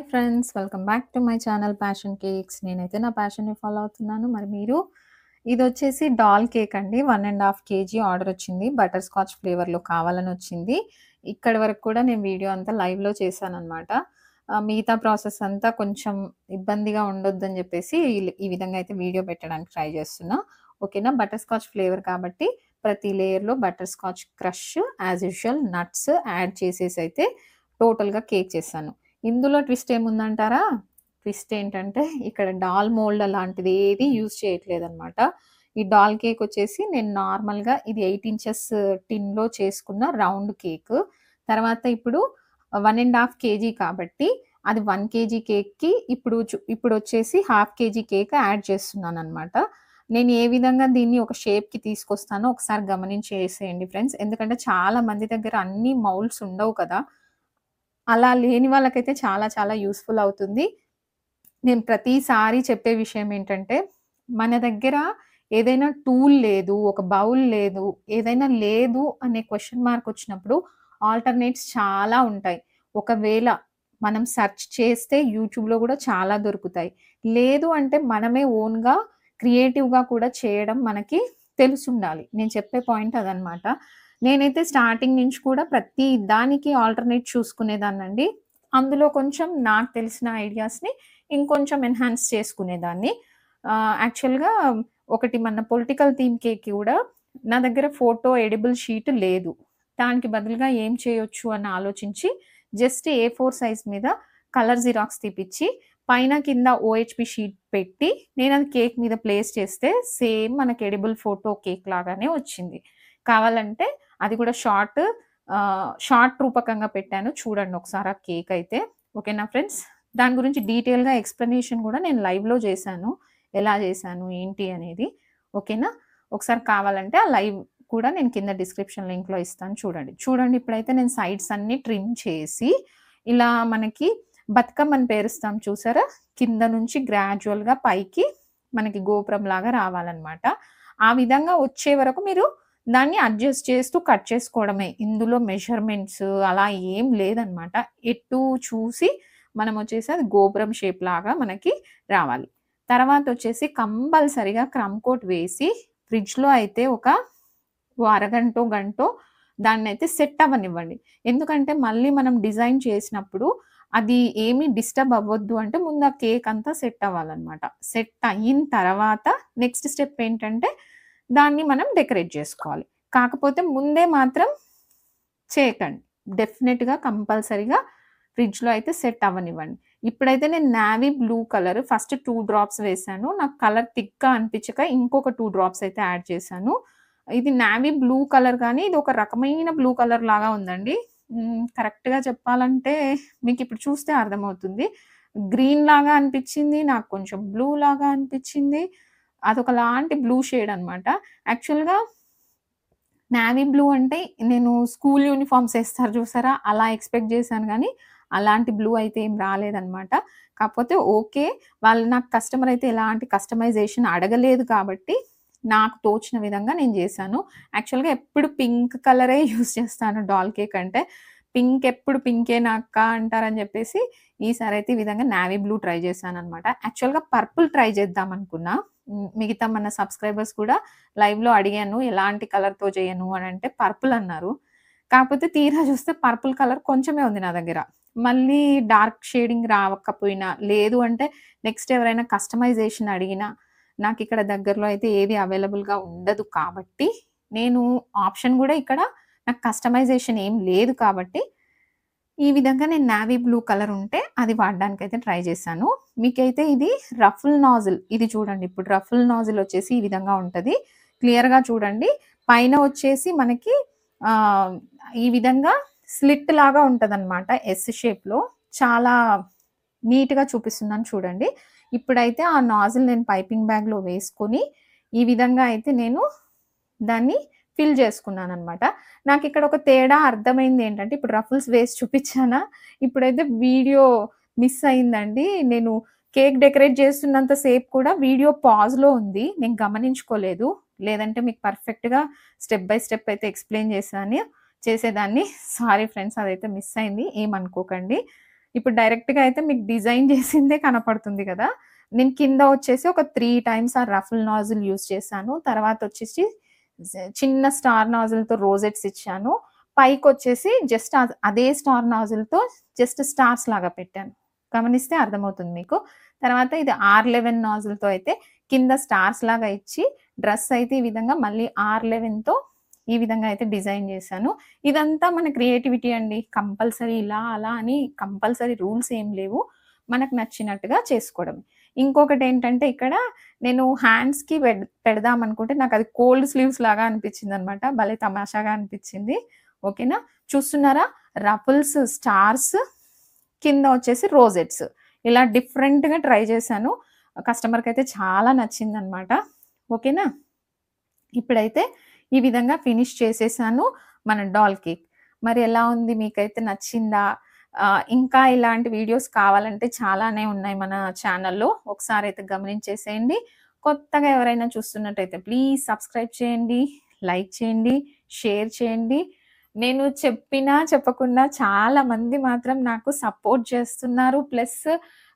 Friends, welcome back to my channel passion cakes. నేనైతే నా ప్యాషన్‌ని follow అవుతున్నాను. మరి మీరు ఇదొచ్చేసి డాల్ కేక్ అండి. 1 ½ కేజీ ఆర్డర్ వచ్చింది. బటర్ స్కాచ్ ఫ్లేవర్‌లో కావాలని వచ్చింది. ఇక్కడి వరకు కూడా నేను వీడియో అంతా లైవ్‌లో చేశాననమాట. మిగతా ప్రాసెస్ అంతా కొంచెం ఇబ్బందిగా ఉండొద్దని జెప్పేసి ఈ విధంగా అయితే వీడియో పెట్టడానికి ట్రై చేస్తున్నా. ఓకేనా. బటర్ స్కాచ్ ఫ్లేవర్ కాబట్టి ప్రతి లేయర్‌లో butterscotch crush as usual nuts add చేసేసైతే టోటల్‌గా కేక్ చేశాను. ఇందులో ట్విస్ట్ ఏముందంటారా? ట్విస్ట్ ఏంటంటే ఇక్కడ డాల్ మోల్డ్ అలాంటిది ఏది యూజ్ చేయట్లేదనమాట. ఈ డాల్ కేక్ వచ్చేసి నేను నార్మల్‌గా ఇది 8 ఇంచెస్ టిన్‌లో చేసుకున్న రౌండ్ కేక్. తర్వాత ఇప్పుడు 1 ½ కేజీ కాబట్టి అది 1 కేజీ కేక్‌కి ఇప్పుడొచ్చేసి ½ కేజీ కేక్ యాడ్ చేస్తున్నాననమాట. నేను ఏ విధంగా దీన్ని ఒక షేప్‌కి తీసుకొస్తానో ఒకసారి గమనించేసేయండి ఫ్రెండ్స్. ఎందుకంటే చాలా మంది దగ్గర అన్ని మౌల్డ్స్ ఉండవు కదా! అలా లేని వాళ్ళకైతే చాలా చాలా యూజ్‌ఫుల్ అవుతుంది. నేను ప్రతిసారి చెప్పే విషయం ఏంటంటే, మన దగ్గర ఏదైనా టూల్ లేదు, ఒక బౌల్ లేదు, ఏదైనా లేదు అనే క్వెషన్ మార్క్ వచ్చినప్పుడు ఆల్టర్‌నేట్స్ చాలా ఉంటాయి. ఒకవేళ మనం సెర్చ్ చేస్తే యూట్యూబ్‌లో గూడా చాలా దొరుకుతాయి. లేదు అంటే మనమే ఓన్‌గా క్రియేటివ్‌గా కూడా చేయడం మనకి తెలిసుండాలి. నేను చెప్పే పాయింట్ అదనమాట. నేనైతే స్టార్టింగ్ నుంచి కూడా ప్రతి దానికి ఆల్టర్‌నేట్ చూసుకునేదాన్నండి. అందులో కొంచెం నాకు తెలిసిన ఐడియాస్‌ని ఇంకొంచెం ఎన్హాన్స్ చేసుకునేదాన్ని. యాక్చువల్‌గా ఒకటి మన పొలిటికల్ థీమ్ కేక్ కూడా నా దగ్గర ఫోటో ఎడిబుల్ షీట్ లేదు. దానికి బదులుగా ఏం చేయొచ్చు అని ఆలోచించి జస్ట్ ఏ4 సైజ్ మీద కలర్ జిరాక్స్ తీపిచ్చి పైన కింద ఓహెచ్‌పి షీట్ పెట్టి నేనది కేక్ మీద ప్లేస్ చేస్తే సేమ్ మనకి ఎడిబుల్ ఫోటో కేక్ లాగానే వచ్చింది. కావాలంటే అది కూడా షార్ట్ రూపకంగా పెట్టాను. చూడండి ఒకసారి ఆ కేక్ అయితే. ఓకేనా ఫ్రెండ్స్? దాని గురించి డీటెయిల్‌గా ఎక్స్‌ప్లనేషన్ గూడా నేను లైవ్‌లో జేశాను. ఎలా జేశాను, ఏంటి అనేది. ఓకేనా? ఒకసారి కావాలంటే ఆ లైవ్ కూడా నేను కింద డిస్క్రిప్షన్ లింక్‌లో ఇస్తాను చూడండి. చూడండి ఇప్పుడైతే నేను సైడ్స్ అన్నీ ట్రిమ్ చేసి, ఇలా మనకి బతుకమ్మని పేరుస్తాం చూసారా? కింద నుంచి గ్రాడ్యుయల్‌గా పైకి మనకి గోపురంలాగా రావాలనమాట. ఆ విధంగా వచ్చే వరకు మీరు దాన్ని అడ్జస్ట్ చేస్తూ కట్ చేసుకోవడమే. ఇందులో మెజర్‌మెంట్స్ అలా ఏం లేదనమాట. ఎటు చూసి మనమొచ్చేసి అది గోపురం షేప్ లాగా మనకి రావాలి. తర్వాతొచ్చేసి కంపల్సరీగా క్రమ్ కోట్ వేసి ఫ్రిడ్జ్‌లో అయితే ఓ అరగంటో, గంటో దాన్నైతే సెట్ అవ్వనివ్వండి. ఎందుకంటే మళ్ళీ మనం డిజైన్ చేసినప్పుడు అది ఏమి డిస్టర్బ్ అవ్వద్దు అంటే ముందు ఆ కేక్ అంతా సెట్ అవ్వాలనమాట. సెట్ అయిన తర్వాత నెక్స్ట్ స్టెప్ ఏంటంటే దాన్ని మనం డెకరేట్ జేసుకోవాలి. కాకపోతే ముందే మాత్రం చేయకండి. డెఫినిట్‌గా కంపల్సరీగా ఫ్రిడ్జ్‌లో అయితే సెట్ అవ్వనివ్వండి. ఇప్పుడైతే నేను navy blue colour first 2 drops వేశాను. నాకు కలర్ థిక్‌గా అనిపించక ఇంకొక 2 డ్రాప్స్ అయితే యాడ్ చేశాను. ఇది నావీ బ్లూ కలర్ గానీ ఇది ఒక రకమైన బ్లూ కలర్ లాగా ఉందండి. కరెక్ట్‌గా చెప్పాలంటే మీకిప్పుడు చూస్తే అర్థమవుతుంది. గ్రీన్ లాగా అనిపించింది. నాకు కొంచెం బ్లూ లాగా అనిపించింది. అదొకలాంటి బ్లూ షేడ్ అనమాట. యాక్చువల్‌గా నావీ బ్లూ అంటే నేను స్కూల్ యూనిఫార్మ్స్ ఏస్తారు చూసారా? అలా ఎక్స్‌పెక్ట్ జేశాను గానీ, అలాంటి బ్లూ అయితే ఏం రాలేదనమాట. కాకపోతే ఓకే. నాకు కస్టమర్ అయితే ఎలాంటి కస్టమైజేషన్ అడగలేదు కాబట్టి, నాకు తోచిన విధంగా నేను జేశాను. యాక్చువల్‌గా ఎప్పుడు పింక్ కలరే యూజ్ చేస్తాను డాల్ కేక్ అంటే. పింక్ ఎప్పుడు పింకేనా అక్క అంటారని జెప్పేసి, ఈసారైతే ఈ విధంగా నావీ బ్లూ ట్రై చేశాననమాట. యాక్చువల్‌గా పర్పుల్ ట్రై చేద్దామనుకున్నా. మిగతా మన సబ్‌స్క్రైబర్స్ కూడా లైవ్‌లో అడిగాను. ఎలాంటి కలర్‌తో చేయను అనంటే పర్పుల్ అన్నారు. కాకపోతే తీరా చూస్తే పర్పుల్ కలర్ కొంచెమే ఉంది నా దగ్గర. మళ్ళీ డార్క్ షేడింగ్ రావకపోయినా, లేదు అంటే నెక్స్ట్ ఎవరైనా కస్టమైజేషన్ అడిగినా, నాకిక్కడ దగ్గరలో అయితే ఏది అవైలబుల్‌గా ఉండదు కాబట్టి, నేను ఆప్షన్ గూడా ఇక్కడ నాకు కస్టమైజేషన్ ఏం లేదు కాబట్టి, ఈ విధంగా నేను నావీ బ్లూ కలర్ ఉంటే అది వాడడానికైతే ట్రై చేశాను. మీకైతే ఇది రఫుల్ నాజిల్ ఇది చూడండి. ఇప్పుడు రఫుల్ నాజిల్ వచ్చేసి ఈ విధంగా ఉంటది. క్లియర్‌గా చూడండి. పైన వచ్చేసి మనకి ఆహ్, ఈ విధంగా స్లిట్ లాగా ఉంటదనమాట. ఎస్ షేప్‌లో. చాలా నీట్‌గా చూపిస్తున్నాను చూడండి. ఇప్పుడైతే ఆ నాజిల్ నేను పైపింగ్ బ్యాగ్‌లో వేసుకొని, ఈ విధంగా అయితే నేను దాన్ని ఫిల్ చేసుకున్నాననమాట. నాకిక్కడ ఒక తేడా అర్థమైందేంటంటే, ఇప్పుడు రఫుల్స్ వేసి చూపిచ్చానా, ఇప్పుడైతే వీడియో మిస్ అయిందండి. నేను కేక్ డెకరేట్ చేస్తున్నంత సేపు కూడా వీడియో పాజ్‌లో ఉంది. నేను గమనించుకోలేదు. లేదంటే మీకు పర్ఫెక్ట్‌గా స్టెప్ బై స్టెప్ అయితే ఎక్స్‌ప్లెయిన్ చేసేదాన్ని. సారీ ఫ్రెండ్స్ అదైతే మిస్ అయింది. ఏమనుకోకండి. ఇప్పుడు డైరెక్ట్‌గా అయితే మీకు డిజైన్ చేసిందే కనపడుతుంది కదా! నేను కింద వచ్చేసి ఒక 3 టైమ్స్ ఆ రఫుల్ నాజిల్ యూజ్ చేశాను. తర్వాతొచ్చేసి చిన్న స్టార్ నాజిల్‌తో రోజెట్స్ ఇచ్చాను. పైకొచ్చేసి జస్ట్ అదే స్టార్ నాజిల్‌తో జస్ట్ స్టార్స్ లాగా పెట్టాను. గమనిస్తే అర్థమవుతుంది మీకు. తర్వాత ఇది R11 నాజిల్‌తో అయితే కింద స్టార్స్ లాగా ఇచ్చి, డ్రెస్ అయితే ఈ విధంగా మళ్ళీ R11తో ఈ విధంగా అయితే డిజైన్ చేశాను. ఇదంతా మన క్రియేటివిటీ అండి. కంపల్సరీ ఇలా, అలా అని కంపల్సరీ రూల్స్ ఏం లేవు. మనకు నచ్చినట్టుగా చేసుకోవడమే. ఇంకొకటేంటంటే ఇక్కడ నేను హ్యాండ్స్‌కి పెడదామనుకుంటే నాకది కోల్డ్ స్లీవ్స్ లాగా అనిపించిందనమాట. భలే తమాషాగా అనిపించింది. ఓకేనా? చూస్తున్నారా? రఫుల్స్, స్టార్స్ కింద వచ్చేసి రోజెట్స్. ఇలా డిఫరెంట్‌గా ట్రై చేశాను. కస్టమర్‌కైతే చాలా నచ్చిందనమాట. ఓకేనా? ఇప్పుడైతే ఈ విధంగా ఫినిష్ చేసేసాను మన డాల్ కేక్. మరి ఎలా ఉంది? మీకైతే నచ్చిందా? ఇంకా ఇలాంటి వీడియోస్ కావాలంటే చాలానే ఉన్నాయి మన ఛానల్‌లో. ఒకసారైతే గమనించేసేయండి. కొత్తగా ఎవరైనా చూస్తున్నట్టయితే ప్లీజ్ సబ్స్క్రైబ్ చేయండి, లైక్ చేయండి, షేర్ చేయండి. నేను చెప్పినా, చెప్పకున్నా చాలా మంది మాత్రం నాకు సపోర్ట్ చేస్తున్నారు. ప్లస్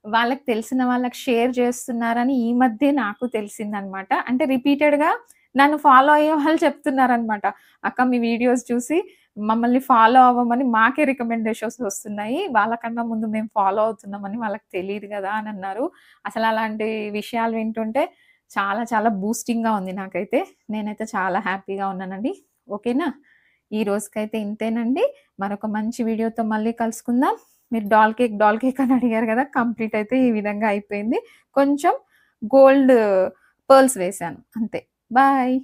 వాళ్ళకి తెలిసిన వాళ్ళకి షేర్ చేస్తున్నారని ఈ మధ్యే నాకు తెలిసిందనమాట. అంటే రిపీటెడ్‌గా నన్ను ఫాలో అయ్యే వాళ్ళు చెప్తున్నారనమాట. "అక్క మీ వీడియోస్ చూసి మమ్మల్ని ఫాలో అవ్వమని మాకే రికమెండేషన్స్ వస్తున్నాయి. వాళ్ళకన్నా ముందు మేము ఫాలో అవుతున్నామని వాళ్ళకి తెలీదు గదా!" అని అన్నారు. అసలు అలాంటి విషయాలు వింటుంటే చాలా చాలా బూస్టింగ్‌గా ఉంది నాకైతే. నేనైతే చాలా హ్యాపీగా ఉన్నానండి. ఓకేనా? ఈ రోజుకైతే ఇంతేనండి. మరొక మంచి వీడియోతో మళ్ళీ కలుసుకుందాం. మీరు డాల్ కేక్ అని అడిగారు గదా! కంప్లీట్ అయితే ఈ విధంగా అయిపోయింది. కొంచెం గోల్డ్ పర్ల్స్ వేశాను అంతే. బాయ్.